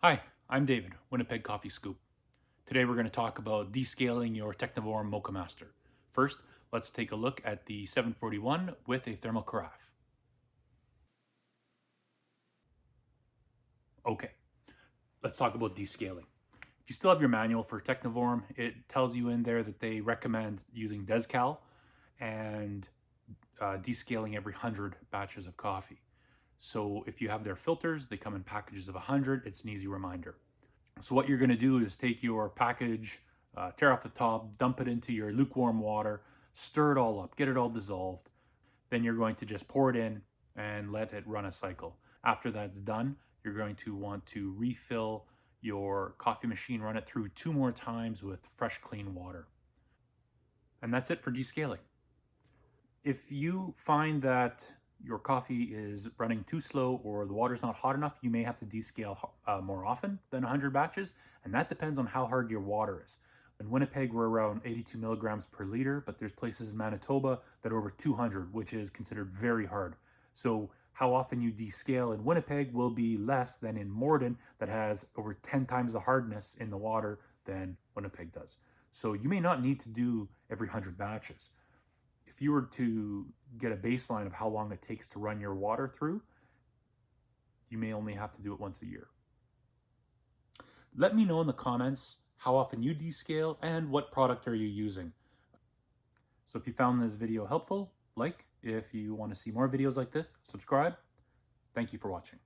Hi, I'm David, Winnipeg Coffee Scoop. Today we're going to talk about descaling your Technivorm Moccamaster. First, let's take a look at the 741 with a thermal carafe. Okay, let's talk about descaling. If you still have your manual for Technivorm, it tells you in there that they recommend using Dezcal and descaling every 100 batches of coffee. So if you have their filters, they come in packages of 100, it's an easy reminder. So what you're going to do is take your package, tear off the top, dump it into your lukewarm water, stir it all up, get it all dissolved. Then you're going to just pour it in and let it run a cycle. After that's done, you're going to want to refill your coffee machine, run it through 2 more times with fresh, clean water. And that's it for descaling. If you find that your coffee is running too slow or the water's not hot enough, you may have to descale more often than 100 batches, and that depends on how hard your water is. In Winnipeg, we're around 82 milligrams per liter, but there's places in Manitoba that are over 200, which is considered very hard. So how often you descale in Winnipeg will be less than in Morden that has over 10 times the hardness in the water than Winnipeg does. So you may not need to do every 100 batches. If you were to get a baseline of how long it takes to run your water through, you may only have to do it once a year. Let me know in the comments how often you descale and what product are you using. So if you found this video helpful, like. If you want to see more videos like this, subscribe. Thank you for watching.